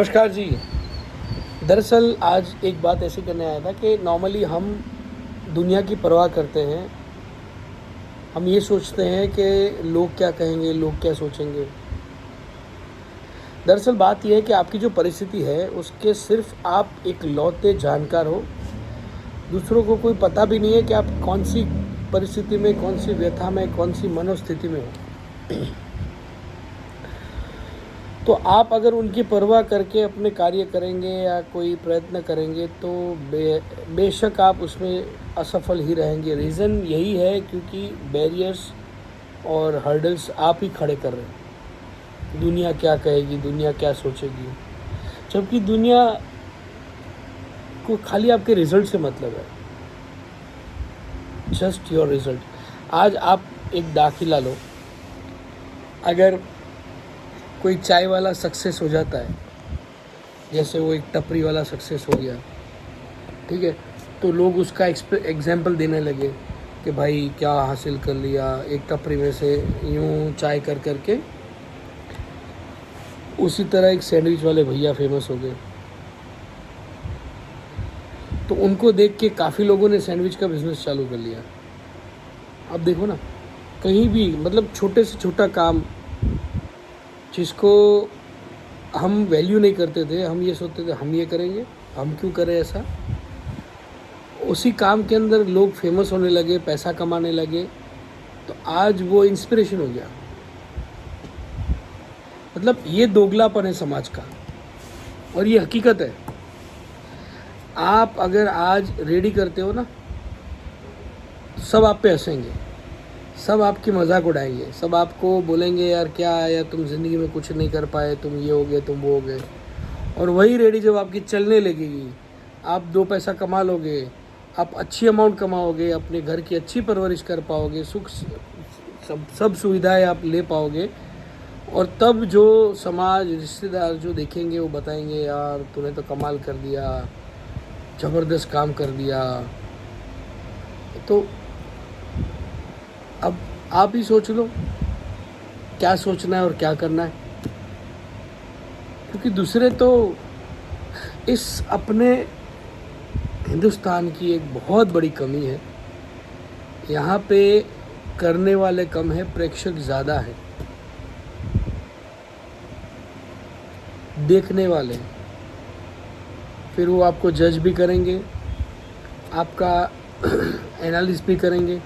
नमस्कार जी। दरअसल आज एक बात ऐसे करने आया था कि नॉर्मली हम दुनिया की परवाह करते हैं। हम ये सोचते हैं कि लोग क्या कहेंगे, लोग क्या सोचेंगे। दरअसल बात यह है कि आपकी जो परिस्थिति है उसके सिर्फ आप एक लौते जानकार हो। दूसरों को कोई पता भी नहीं है कि आप कौन सी परिस्थिति में, कौन सी व्यथा में, कौन सी मनोस्थिति में हो। तो आप अगर उनकी परवाह करके अपने कार्य करेंगे या कोई प्रयत्न करेंगे तो बेशक आप उसमें असफल ही रहेंगे। रीज़न यही है क्योंकि बैरियर्स और हर्डल्स आप ही खड़े कर रहे हैं। दुनिया क्या कहेगी, दुनिया क्या सोचेगी, जबकि दुनिया को खाली आपके रिज़ल्ट से मतलब है। Just your result. आज आप एक दाखिला लो, अगर कोई चाय वाला सक्सेस हो जाता है, जैसे वो एक टपरी वाला सक्सेस हो गया, ठीक है, तो लोग उसका एग्जाम्पल देने लगे कि भाई क्या हासिल कर लिया, एक टपरी में से यूं चाय कर करके। उसी तरह एक सैंडविच वाले भैया फेमस हो गए, तो उनको देख के काफ़ी लोगों ने सैंडविच का बिज़नेस चालू कर लिया। अब देखो ना, कहीं भी मतलब छोटे से छोटा काम जिसको हम वैल्यू नहीं करते थे, हम ये सोचते थे हम ये करेंगे, हम क्यों करें ऐसा, उसी काम के अंदर लोग फेमस होने लगे, पैसा कमाने लगे, तो आज वो इंस्पिरेशन हो गया। मतलब ये दोगलापन है समाज का, और ये हकीकत है। आप अगर आज रेडी करते हो ना, सब आप पे हंसेंगे, सब आपकी मजाक उड़ाएंगे, सब आपको बोलेंगे यार क्या आया, तुम ज़िंदगी में कुछ नहीं कर पाए, तुम ये हो गए, तुम वो हो गए। और वही रेडी जब आपकी चलने लगेगी, आप दो पैसा कमा लोगे, आप अच्छी अमाउंट कमाओगे, अपने घर की अच्छी परवरिश कर पाओगे, सुख सब सुविधाएं आप ले पाओगे, और तब जो समाज, रिश्तेदार जो देखेंगे वो बताएंगे यार तूने तो कमाल कर दिया, ज़बरदस्त काम कर दिया। तो अब आप ही सोच लो क्या सोचना है और क्या करना है, क्योंकि दूसरे तो इस अपने हिंदुस्तान की एक बहुत बड़ी कमी है। यहाँ पे करने वाले कम है, प्रेक्षक ज़्यादा है, देखने वाले। फिर वो आपको जज भी करेंगे, आपका एनालिसिस भी करेंगे।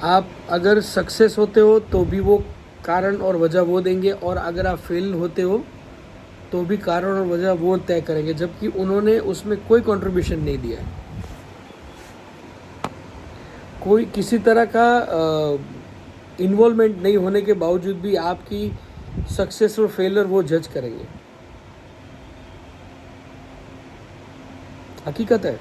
आप अगर सक्सेस होते हो तो भी वो कारण और वजह वो देंगे, और अगर आप फेल होते हो तो भी कारण और वजह वो तय करेंगे, जबकि उन्होंने उसमें कोई कंट्रीब्यूशन नहीं दिया है। कोई किसी तरह का इन्वॉल्वमेंट नहीं होने के बावजूद भी आपकी सक्सेस और फेलियर वो जज करेंगे। हकीकत है।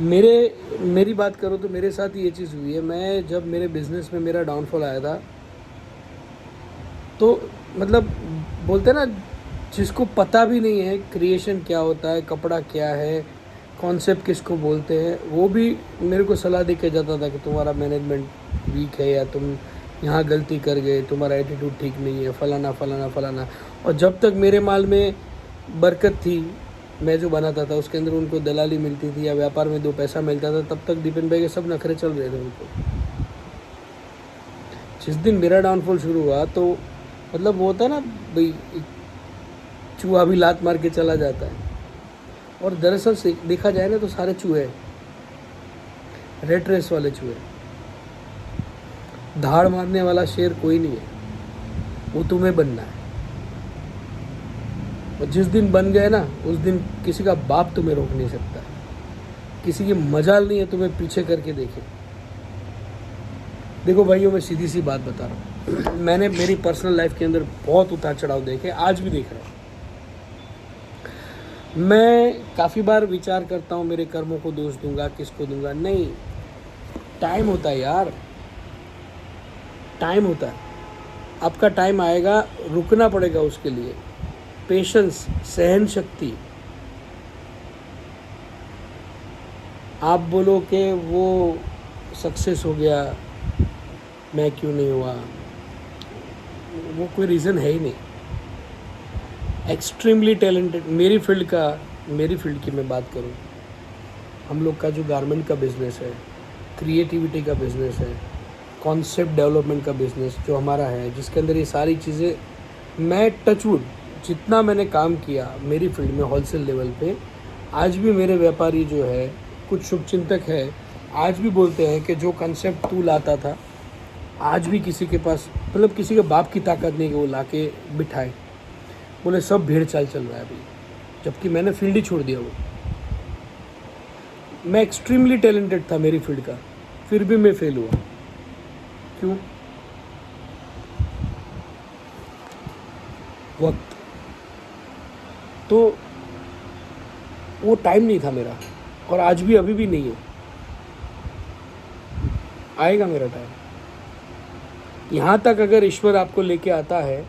मेरी बात करो तो मेरे साथ ये चीज़ हुई है। मैं जब मेरे बिज़नेस में मेरा डाउनफॉल आया था, तो मतलब बोलते हैं ना, जिसको पता भी नहीं है क्रिएशन क्या होता है, कपड़ा क्या है, कॉन्सेप्ट किसको बोलते हैं, वो भी मेरे को सलाह दे के जाता था कि तुम्हारा मैनेजमेंट वीक है, या तुम यहाँ गलती कर गए, तुम्हारा एटीट्यूड ठीक नहीं है, फलाना फलाना फलाना। और जब तक मेरे माल में बरकत थी, मैं जो बनाता था उसके अंदर उनको दलाली मिलती थी या व्यापार में दो पैसा मिलता था, तब तक दीपेन भाई के सब नखरे चल रहे थे उनको। जिस दिन मेरा डाउनफॉल शुरू हुआ तो मतलब वो होता है ना भाई, चूहा भी लात मार के चला जाता है। और दरअसल से देखा जाए ना तो सारे चूहे रेड रेस वाले चूहे, धाड़ मारने वाला शेर कोई नहीं है, वो तुम्हें बनना है। और जिस दिन बन गए ना, उस दिन किसी का बाप तुम्हें रोक नहीं सकता, किसी की मजाल नहीं है तुम्हें पीछे करके देखे। देखो भाइयों, मैं सीधी सी बात बता रहा हूँ, मैंने मेरी पर्सनल लाइफ के अंदर बहुत उतार चढ़ाव देखे, आज भी देख रहा हूँ। मैं काफ़ी बार विचार करता हूँ मेरे कर्मों को दोष दूंगा, किसको दूंगा, नहीं। टाइम होता है यार, टाइम होता है, आपका टाइम आएगा, रुकना पड़ेगा उसके लिए। पेशेंस, सहन शक्ति। आप बोलो कि वो सक्सेस हो गया, मैं क्यों नहीं हुआ, वो कोई रीज़न है ही नहीं। Extremely talented. मेरी फील्ड की मैं बात करूँ, हम लोग का जो गारमेंट का बिज़नेस है, क्रिएटिविटी का बिज़नेस है, कॉन्सेप्ट डेवलपमेंट का बिज़नेस जो हमारा है, जिसके अंदर ये सारी चीज़ें, मैं टचवुड जितना मैंने काम किया मेरी फील्ड में होलसेल लेवल पे, आज भी मेरे व्यापारी जो है, कुछ शुभचिंतक है, आज भी बोलते हैं कि जो कंसेप्ट तू लाता था, आज भी किसी के पास, मतलब किसी के बाप की ताकत नहीं कि वो ला के बिठाए। बोले सब भेड़ चाल चल रहा है अभी, जबकि मैंने फील्ड ही छोड़ दिया। वो मैं एक्सट्रीमली टैलेंटेड था मेरी फील्ड का, फिर भी मैं फेल हुआ। क्यों? वक्त। तो वो टाइम नहीं था मेरा, और आज भी अभी भी नहीं है। आएगा मेरा टाइम। यहाँ तक अगर ईश्वर आपको लेके आता है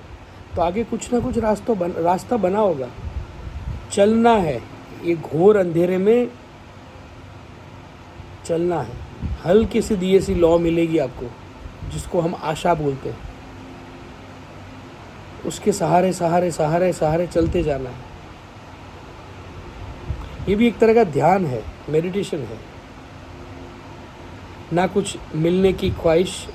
तो आगे कुछ ना कुछ रास्ता बना होगा। चलना है, ये घोर अंधेरे में चलना है। हल्की सी दिए सी लौ मिलेगी आपको, जिसको हम आशा बोलते हैं, उसके सहारे सहारे सहारे सहारे चलते जाना है। ये भी एक तरह का ध्यान है, मेडिटेशन है। ना कुछ मिलने की ख्वाहिश,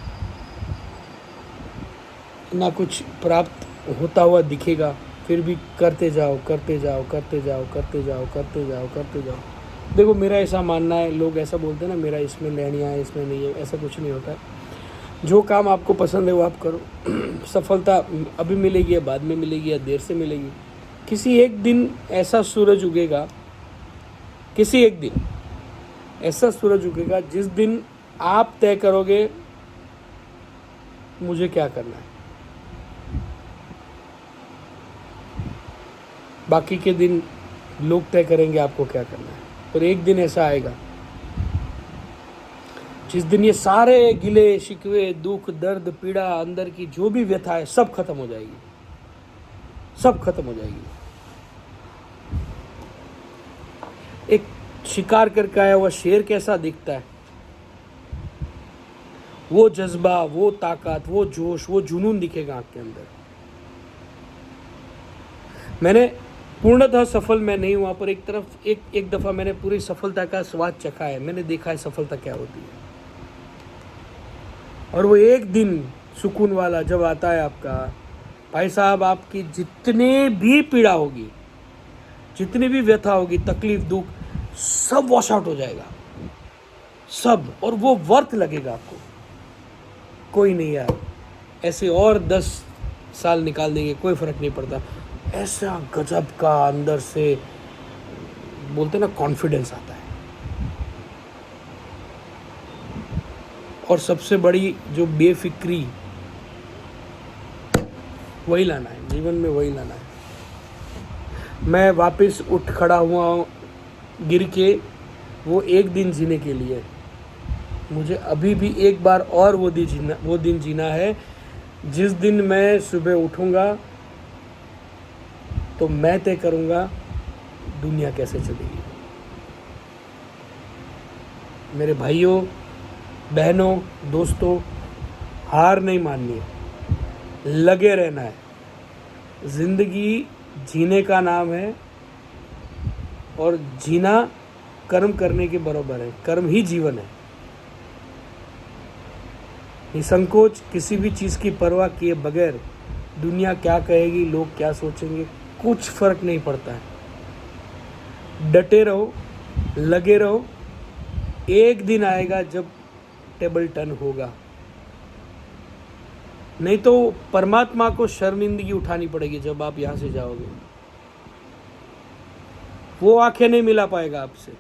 ना कुछ प्राप्त होता हुआ दिखेगा, फिर भी करते जाओ करते जाओ करते जाओ करते जाओ करते जाओ करते जाओ। देखो मेरा ऐसा मानना है, लोग ऐसा बोलते हैं ना, मेरा इसमें लेनिया है, इसमें नहीं है, ऐसा कुछ नहीं होता है। जो काम आपको पसंद है वो आप करो। सफलता अभी मिलेगी या बाद में मिलेगी या देर से मिलेगी। किसी एक दिन ऐसा सूरज उगेगा, किसी एक दिन ऐसा सूरज उगेगा जिस दिन आप तय करोगे मुझे क्या करना है। बाकी के दिन लोग तय करेंगे आपको क्या करना है। पर एक दिन ऐसा आएगा जिस दिन ये सारे गिले शिकवे, दुख, दर्द, पीड़ा, अंदर की जो भी व्यथा है, सब खत्म हो जाएगी, सब खत्म हो जाएगी। एक शिकार करके आया हुआ शेर कैसा दिखता है, वो जज्बा, वो ताकत, वो जोश, वो जुनून दिखेगा आंख के अंदर। मैंने पूर्णतः सफल मैं नहीं हुआ, पर एक दफ़ा मैंने पूरी सफलता का स्वाद चखा है। मैंने देखा है सफलता क्या होती है। और वो एक दिन सुकून वाला जब आता है आपका, भाई साहब, आपकी जितनी भी पीड़ा होगी, जितनी भी व्यथा होगी, तकलीफ, दुख, सब वॉश आउट हो जाएगा, सब। और वो वर्थ लगेगा आपको। कोई नहीं यार, ऐसे और 10 साल निकाल देंगे, कोई फ़र्क नहीं पड़ता। ऐसा गजब का अंदर से बोलते ना कॉन्फिडेंस आता है। और सबसे बड़ी जो बेफिक्री, वही लाना है जीवन में, वही लाना है। मैं वापस उठ खड़ा हुआ गिर के, वो एक दिन जीने के लिए मुझे अभी भी एक बार और वो दिन जीना है जिस दिन मैं सुबह उठूँगा तो मैं तय करूँगा दुनिया कैसे चलेगी। मेरे भाइयों, बहनों, दोस्तों, हार नहीं माननी है, लगे रहना है। ज़िंदगी जीने का नाम है, और जीना कर्म करने के बराबर है। कर्म ही जीवन है। निसंकोच किसी भी चीज़ की परवाह किए बगैर, दुनिया क्या कहेगी, लोग क्या सोचेंगे, कुछ फ़र्क नहीं पड़ता है। डटे रहो, लगे रहो। एक दिन आएगा जब टेबल टर्न होगा, नहीं तो परमात्मा को शर्मिंदगी उठानी पड़ेगी जब आप यहाँ से जाओगे। वो आंखें नहीं मिला पाएगा आपसे।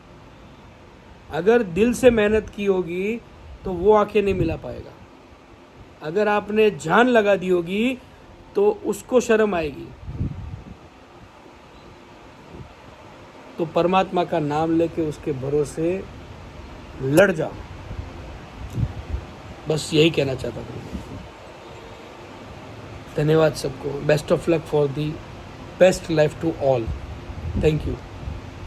अगर दिल से मेहनत की होगी तो वो आंखें नहीं मिला पाएगा। अगर आपने जान लगा दी होगी तो उसको शर्म आएगी। तो परमात्मा का नाम लेके उसके भरोसे लड़ जाओ। बस यही कहना चाहता था। धन्यवाद सबको। Best of luck for the best life to all. Thank you.